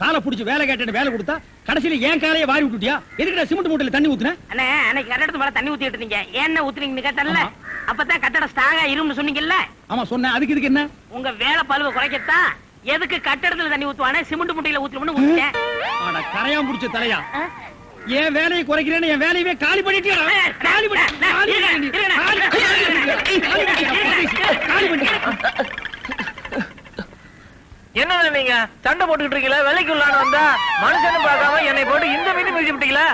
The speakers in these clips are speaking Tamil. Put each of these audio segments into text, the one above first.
காலை புடிச்சு வேலை கேட்டு வேலை கொடுத்தா கடைசியில ஏன் காலையை வாரி விட்டுட்டியா? எதுக்குடா சிமெண்ட் மூட்டையில தண்ணி ஊத்துன? அண்ணே அன்னைக்கு கட்டடத்து மேல தண்ணி ஊத்திட்டு இருந்தீங்க. என்ன ஊத்துறீங்கன்னு கேட்டல்ல, அப்பதான் கட்டடம் ஸ்ட்ராங்கா இரும்னு சொன்னீங்கல்ல. ஆமா சொன்னேன். அதுக்கு இதுக்கு என்ன? உங்க வேலை பழுவ குறைக்கத்தான் எதுக்கு கட்டடத்துல தண்ணி ஊத்துவானே சிமெண்ட் மூட்டையில ஊத்துறோம்னு ஊத்திட்டேன். ஆனா கரையான் புடிச்ச தலையா, என் வேலையை குறைக்கிறேன்னு என் வேலையவே காலி பண்ணிட்டியா? காலி என்ன நீங்க சண்டை போட்டுக்கிட்டு இருக்கீங்களா? வேலைக்கு உள்ளான வந்தா மனுஷன்னு பார்க்காம என்னை போட்டு இந்த மீன் மிதிச்சு விட்டீங்களா?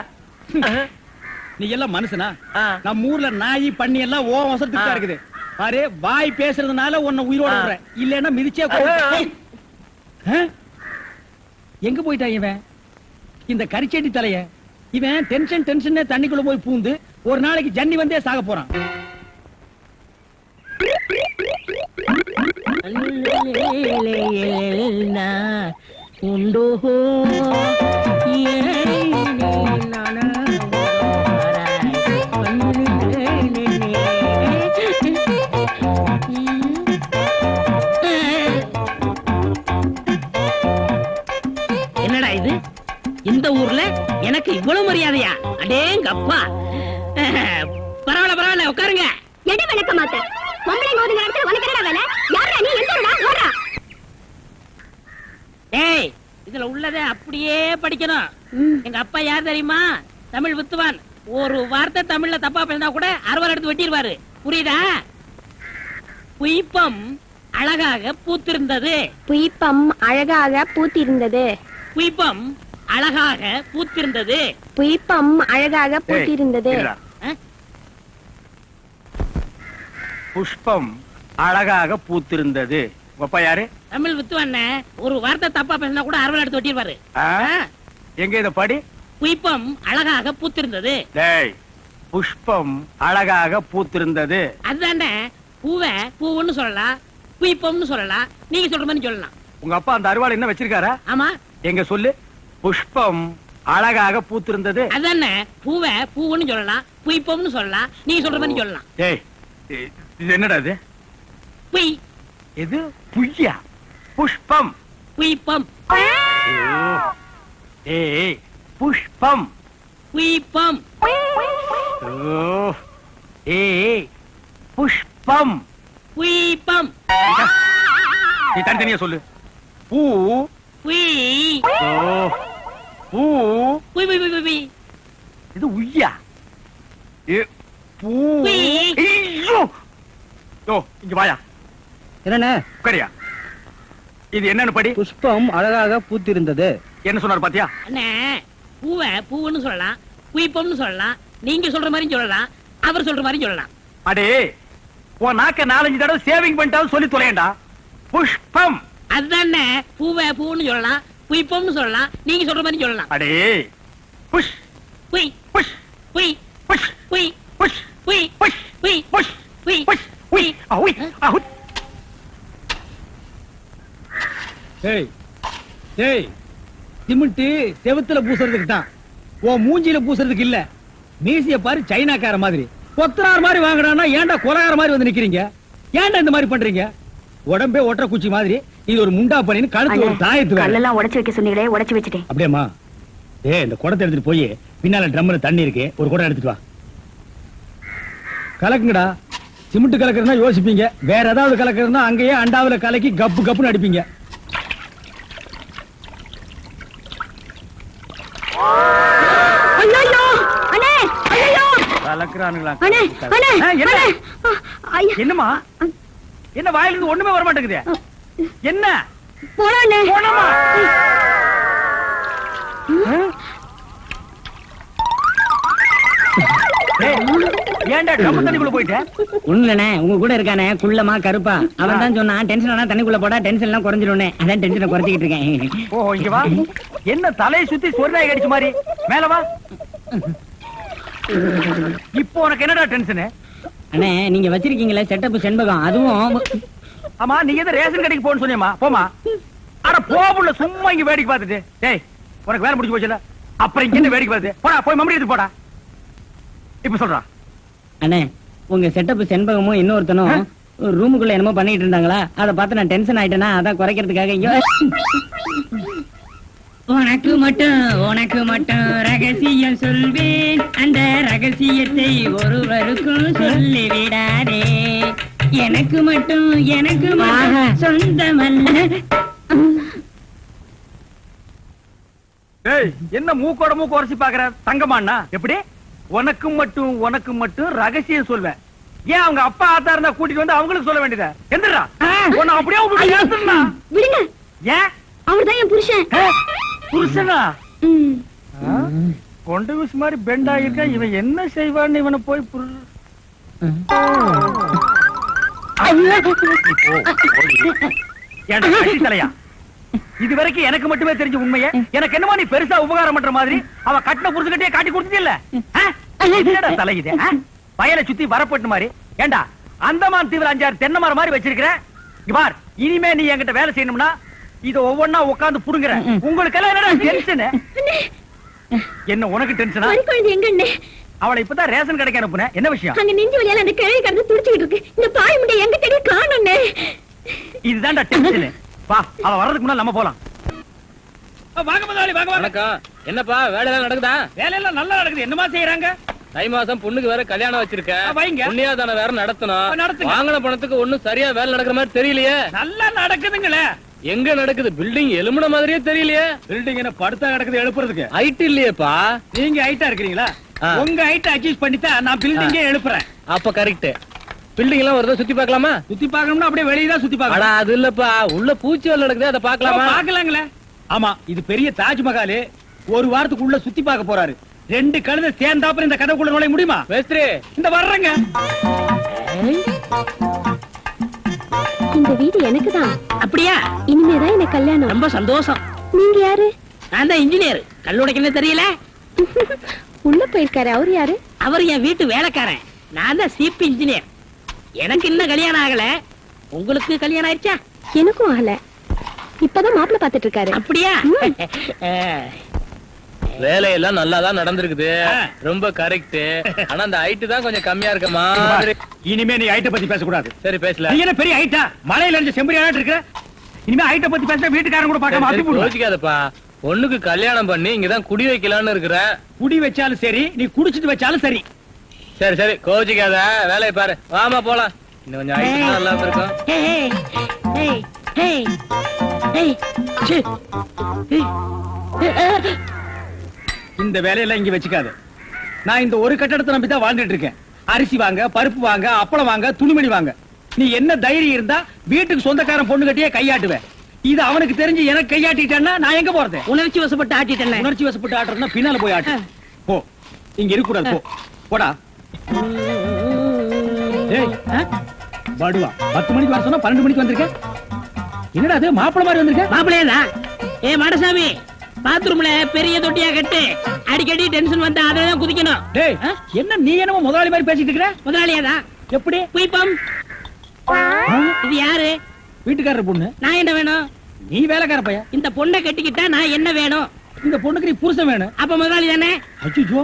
நீ எல்லாம் மனுஷனா? நம்ம ஊர்ல நாய் பண்ணி எல்லாம் ஓ வசத்துக்கு தான் இருக்குது. பாரு, வாய் பேசுறதுனால உன்னை உயிரோட விடுறேன், இல்லன்னா மிதிச்சே எங்க போயிட்டான் இவன்? இந்த கரிச்செடி தலைய இவன் டென்ஷன் தண்ணிக்குள்ள போய் பூந்து ஒரு நாளைக்கு ஜன்னி வந்தே சாக போறான். என்னடா இது? இந்த ஊர்ல எனக்கு இவ்வளவு மரியாதையா? அடேங்கப்பா! பரவாயில்ல உட்காருங்க. எடி விளக்க மாட்டேன். பொம்பளை ஓடுங்க இடத்துல உனக்கு என்னடா வேலை? யாரா நீ? எந்தடா ஓடுறா? ஏய், இதுல உள்ளதை அப்படியே படிக்கணும். எங்க அப்பா யார் தெரியுமா? தமிழ் வித்துவான். ஒரு வார்த்தை தமிழ்ல தப்பா பேசினா கூட அறுவல் எடுத்து வெட்டிடுவாரு. புரியுதா? புய்பம் அழகாக பூத்திருந்தது. புய்பம் அழகாக பூத்திருந்தது. புய்பம் அழகாக பூத்திருந்தது. புய்பம் அழகாக பூத்திருந்தது. புஷ்பம் அழகாக பூத்திருந்தது. அப்பா யாரு? தமிழ் வித்துவான். ஒரு வார்த்தை தப்பா பேசினா கூட அறுவல் எடுத்து வெட்டிடுவாரு. எங்க இத படி? புய்பம் அழகாக பூத்திருந்தது. புஷ்பம் அழகாக பூத்திருந்தது. அதுதானே. பூவை பூவுன்னு சொல்லலாம், புய்பம்னு சொல்லலாம். நீங்க சொல்ற மாதிரி சொல்லலாம். உங்க அப்பா அந்த அறுவாள் என்ன வச்சிருக்காரா? ஆமா. எங்க சொல்லு. புஷ்பம் அழகாக பூத்திருந்தது. அதுதானே. பூவை பூவுன்னு சொல்லலாம், புய்பம்னு சொல்லலாம். நீங்க சொல்ற மாதிரி சொல்லலாம். இது என்னடா இது? புய். எது புய்யா? புஷ்பம் புய்பம். ஏய், புஷ்பம் புய்பம். ஏய், புஷ்பம் புய்பம். நீ தனித்தனியா சொல்லு. பூ புய். பூ புய் புய் புய் புய். இது உய்யா? பூ. இங்க வாயா. என்ன உட்காரியா. இது என்னன்னு படி. புஷ்பம் அழகாக பூத்திருந்தது. என்ன சொன்னார் பாத்தியா? அண்ணே, பூவை பூவுன்னு சொல்லலாம், புய்பம்னு சொல்லலாம். நீங்க சொல்ற மாதிரி சொல்லலாம், அவர் சொல்ற மாதிரி சொல்லலாம். அடே, உன் நாக்க 4-5 தடவை சேவிங் பண்ணிட்டாலும் சொல்லி தொலையண்டா. புஷ்பம். அதுதானே. பூவை பூவுன்னு சொல்லலாம், புய்பம்னு சொல்லலாம். நீங்க சொல்ற மாதிரி சொல்லலாம். அடே, புஷ் புய் புஷ் புய் புஷ் புய் புஷ் புய் புஷ் புய் புஷ் புய் புஷ் புய் அவுய் அவுய். ஏய் ஏய், சிமெண்ட் செவுத்துல பூசுறதுக்கு தான், ஓ மூஞ்சில பூசுறதுக்கு இல்ல. மீசிய பாரு, சைனாக்கார மாதிரி கொத்தனார் மாதிரி வாங்குறானா ஏன்டா கொலகார மாதிரி வந்து நிக்கிறீங்க? ஏன்டா இந்த மாதிரி பண்றீங்க? உடம்பே ஒற்ற குச்சி மாதிரி, இது ஒரு முண்டா பண்ணின்னு கழுத்து ஒரு தாயத்து கல்லெல்லாம் உடைச்சு வைக்க சொன்னீங்களே, உடைச்சு வச்சுட்டேன். அப்படியேம்மா. இந்த குடத்தை எடுத்துட்டு போய் பின்னால ட்ரம்ல தண்ணி இருக்கு, ஒரு குடம் எடுத்துட்டு வா. கலக்குங்கடா. சிமெண்ட் கலக்குறதுனா யோசிப்பீங்க, வேற ஏதாவது கலக்குறதுனா அங்கேயே அண்டாவில கலக்கி கப்பு கப்புன்னு அடிப்பீங்க. என்னமா என்ன வாயிலிருந்து ஒண்ணுமே வர மாட்டேங்குது? என்ன போனமா? ஏன்டா ட்ரம் தண்ணிக்குள்ள போயிட்ட? ஒண்ணுலனே, உங்க கூட இருக்கானே குள்ளமா கருப்பா, அவன் தான் சொன்னான் டென்ஷன் ஆனா தண்ணிக்குள்ள போடா டென்ஷன் எல்லாம் குறைஞ்சிடும்னே. அதான் டென்ஷனை குறைச்சிக்கிட்டு இருக்கேன். ஓ, இங்க வா. என்ன தலையை சுத்தி சொர்ணாய் கடிச்ச மாதிரி? மேல வா. இப்போ உனக்கு என்னடா டென்ஷன்? அண்ணே, நீங்க வச்சிருக்கீங்களே செட்டப் செண்பகம், அதுவும் ஆமா நீ எது ரேஷன் கடைக்கு போன்னு சொன்னியம்மா போமா. அட போபுள்ள சும்மா இங்க வேடிக்கை பார்த்துட்டு. டேய் உனக்கு வேலை முடிஞ்சு போச்சுல, அப்புறம் இங்க என்ன வேடிக்கை பார்த்து போடா, போய் மம்மடி எடுத்து போடா. இப்ப சொல்றா. அண்ணே உங்க செட்டப் செண்பகமும் இன்னொருத்தனும் ரூமுக்குள்ள என்னமோ பண்ணிட்டு இருந்தாங்களா, அத பார்த்து நான் டென்ஷன் ஆயிட்டேனா, அதான் குறைக்கிறதுக்காக உனக்கு மட்டும் ரகசியம் சொல்வேன், அந்த ரகசியத்தை ஒருவருக்கும் சொல்லி விடாதே, எனக்கு மட்டும் சொந்தமல்ல. ஏய் என்ன மூக்கோட மூக்கு உரசி பாக்குற தங்கமாண்ணா? எப்படி உனக்கு மட்டும் ரகசியம் சொல்வேன்? ஏன் அவங்க அப்பா ஆத்தா இருந்தா கூட்டிட்டு வந்து அவங்களுக்கு சொல்ல வேண்டியதா? எந்திரா உன்னை அப்படியே விட்டுடுறா. விடுங்க, ஏன் அவர்தான் என் புருஷன். புருஷனா? ம். கொண்டு விஸ் மாதிரி பெண்ட் ஆகிருக்கா, இவன் என்ன செய்வான்னு இவனை போய் தலையா. இது வரைக்கும் எனக்கு மட்டுமே தெரிஞ்ச உண்மையை எனக்கு என்னமோ நீ பெருசா உபகாரம் பண்ற மாதிரி அவ கட்டின புருஷகிட்டே காட்டி கொடுத்தது இல்ல. தலை இது வயலை சுத்தி வரப்பட்டு மாதிரி. ஏண்டா அந்தமான் தீவிர 5-6 தென்னை மரம் மாதிரி வச்சிருக்கிற பார். இனிமே நீ என்கிட்ட வேலை செய்யணும்னா இத ஒவ்வொன்னா உட்கார்ந்து புடுங்குற. உங்களுக்கு எல்லாம் என்னடா டென்ஷன்? என்ன உனக்கு டென்ஷனா? எங்க அவளை இப்பதான் ரேஷன் கடைக்கு அனுப்புன, என்ன விஷயம்? அங்க நெஞ்சு வலியால அந்த கிழவி கடந்து துடிச்சிட்டு இருக்கு. இந்த பாய் முண்டை எங்க தேடி காணோம்னே. இதுதான்டா டென்ஷன். வா, அவ வர்றதுக்கு முன்னால நம்ம போலாம். வாங்க முதலாளி, வாங்க வாங்க. வணக்கம். என்னப்பா வேலை எல்லாம் நடக்குதா? வேலையெல்லாம் நல்லா நடக்குது. என்னமா செய்யறாங்க? தை மாசம் பொண்ணுக்கு வேற கல்யாணம் வச்சிருக்கேன். வைங்க. புண்ணியாதானம் வேற நடத்தணும். நடத்துங்க. வாங்கின பணத்துக்கு ஒண்ணும் சரியா வேலை நடக்கிற மாதிரி தெரியலையே. நல்லா நடக்குதுங்களே. எங்க நடக்குது? பில்டிங் எலும்புன மாதிரியே தெரியலையே. பில்டிங் என்ன படுத்தா கிடக்குது எழுப்புறதுக்கு? ஹைட் இல்லையேப்பா. நீங்க ஹைட்டா இருக்கிறீங்களா? உங்க ஹைட் அட்ஜஸ்ட் பண்ணிட்டா நான் பில்டிங்கே எழுப்புறேன். அப்ப கரெக்ட். பில்டிங் எல்லாம் வருதா சுத்தி பார்க்கலாமா? சுத்தி பார்க்கணும்னா அப்படியே வெளிய தான் சுத்தி பார்க்கணும். அட அது இல்லப்பா, உள்ள பூச்சி வேலை நடக்குது, அத பார்க்கலாமா? பார்க்கலாங்களே. ஆமா, இது பெரிய தாஜ்மஹால். ஒரு வாரத்துக்குள்ள சுத்தி பார்க்க போறாரு. 2 கழுதை சேர்ந்தாப்புல இந்த கதைக்குள்ள நுழைய முடியுமா? மேஸ்திரி இந்த வர்றங்க. இந்த வீடு எனக்கு தான். அப்படியா? இனிமேதான் எனக்கு கல்யாணம். ரொம்ப சந்தோஷம். நீங்க யாரு? நான் தான் இன்ஜினியர். கல்லுடைக்கணும் தெரியல? உள்ள போயிருக்காரு. அவரு யாரு? அவர் என் வீட்டு வேலைக்காரன். நான் தான் சீப் இன்ஜினியர். எனக்கு இன்னும் கல்யாணம் ஆகல. உங்களுக்கு கல்யாணம் ஆயிடுச்சா? எனக்கும் ஆகல. இப்பதான் மாப்பிள்ளை பாத்துட்டு இருக்காரு. அப்படியா? வேலையெல்லாம் நல்லா தான் நடந்திருக்குது. ரொம்ப கரெக்ட். ஆனா அந்த ஹைட் தான் கொஞ்சம் கம்மியா இருக்க மாதிரி. இனிமே நீ ஹைட்ட பத்தி பேசக்கூடாது. சரி பேசல. நீ என்ன பெரிய ஹைட்டா? மலையில இருந்து செம்பரியாட்டு இருக்கிற. இனிமே ஹைட்ட பத்தி பேச வீட்டுக்காரங்க கூட பார்க்காம அடி போடுவாங்க. யோசிக்காதப்பா. பொண்ணுக்கு கல்யாணம் பண்ணி இங்கதான் குடி வைக்கலாம்னு இருக்கிறேன். குடி வச்சாலும் சரி, நீ குடிச்சிட்டு வச்சாலும் சரி. சரி சரி கோச்சிக்காத, வேலையை பாரு. வாமா போலாம். இன்னும் கொஞ்சம் ஹைட் நல்லா இருக்கும். இந்த வேலையெல்லாம் இங்க வச்சுக்காது. நான் இந்த ஒரு கட்டடத்தை நம்பி தான் வாழ்ந்துட்டு இருக்கேன். அரிசி வாங்க, பருப்பு வாங்க, அப்பளம் வாங்க, துணிமணி வாங்க. நீ என்ன தைரியம் இருந்தா வீட்டுக்கு சொந்தக்காரன் பொண்ணு கட்டியே கையாட்டுவேன். இது அவனுக்கு தெரிஞ்சு எனக்கு கையாட்டிட்டேன்னா நான் எங்க போறது? உணர்ச்சி வசப்பட்டு ஆட்டிட்டேன். உணர்ச்சி வசப்பட்டு ஆட்டுறதுன்னா பின்னால போய் ஆட்டு. போ, இங்க இருக்க கூடாது. போ, போடா. ஏய், பாடுவா 10 மணிக்கு வர சொன்னா 12 மணிக்கு வந்திருக்க. என்னடா அது மாப்பிள மாதிரி வந்திருக்க? மாப்பிள்ளையா? ஏ மாடசாமி, பாத்ரூம்ல பெரிய தொட்டியா கட்டு. அடிக்கடி டென்ஷன் வந்தா அததான் குதிக்கணும். டேய், என்ன நீ என்னமோ முதலாளி மாதிரி பேசிட்டு இருக்கிற? முதலாளியாதான். எப்படி? குயிப்பம். இது யாரு? வீட்டுக்காரர் பொண்ணு. நான் என்ன வேணும்? நீ வேலைக்கார பையன். இந்த பொண்ணை கட்டிக்கிட்டா நான் என்ன வேணும்? இந்த பொண்ணுக்கு நீ புருஷன் வேணும். அப்ப முதலாளி தானே? அச்சோ,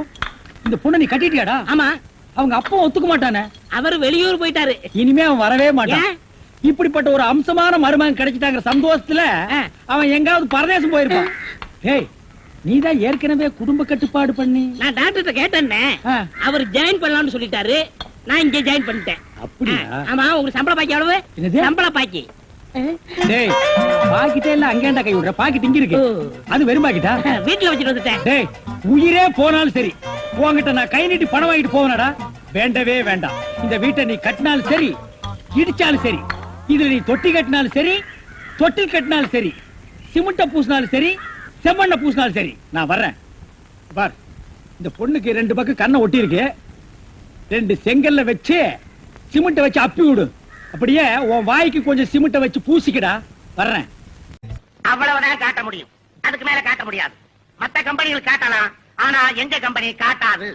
இந்த பொண்ணை நீ கட்டிட்டியாடா? ஆமா. அவங்க அப்பா ஒத்துக்க மாட்டானே. அவர் வெளியூர் போயிட்டாரு. இனிமே அவன் வரவே மாட்டான். ஏன்? இப்படிப்பட்ட ஒரு அம்சமான மருமகன் கிடைச்சிட்டாங்க சந்தோஷத்துல அவன் எங்காவது பரதேசம் போயிருப்பான். ஏய், நீதான் ஏற்கனவே குடும்ப கட்டுப்பாடு பண்ணி. நான் டாக்டர்கிட்ட கேட்டேன்னே. அவர் ஜாயின் பண்ணலாம்னு சொல்லிட்டாரு. நான் இங்க ஜாயின் பண்ணிட்டேன். அப்படியா? ஆமா. உங்களுக்கு சம்பள பாக்கி எவ்வளவு? என்னது? சம்பள பாக்கி. டேய், பாக்கிட்டே இல்ல அங்கேண்டா கை விடுற. பாக்கெட் இங்க இருக்கு. அது வெறும் பாக்கிட்டா? வீட்டுல வச்சுட்டு வந்துட்டேன். டேய், உயிரே போனாலும் சரி உன்கிட்ட நான் கை நீட்டி பணம் வாங்கிட்டு போவனடா. வேண்டவே வேண்டாம். இந்த வீட்டை நீ கட்டினாலும் சரி, இடிச்சாலும் சரி, இதுல நீ தொட்டி கட்டினாலும் சரி, தொட்டில் கட்டினாலும் சரி, சிமெண்ட பூசினாலும் சரி, செம்மண்ண பூசினாலும் சரி, நான் வர்றேன். பார், இந்த பொண்ணுக்கு 2 பக்கம் கண்ணை ஒட்டி இருக்கு. 2 செங்கல்ல வச்சு சிமெண்ட வச்சு அப்பி விடு. அப்படியே உன் வாய்க்கு கொஞ்சம் சிமெண்ட வச்சு பூசிக்கடா. வர்றேன். அவ்வளவுதான் காட்ட முடியும். அதுக்கு மேல காட்ட முடியாது. மத்த கம்பெனிகள் காட்டலாம், ஆனா எங்க கம்பெனி காட்டாது.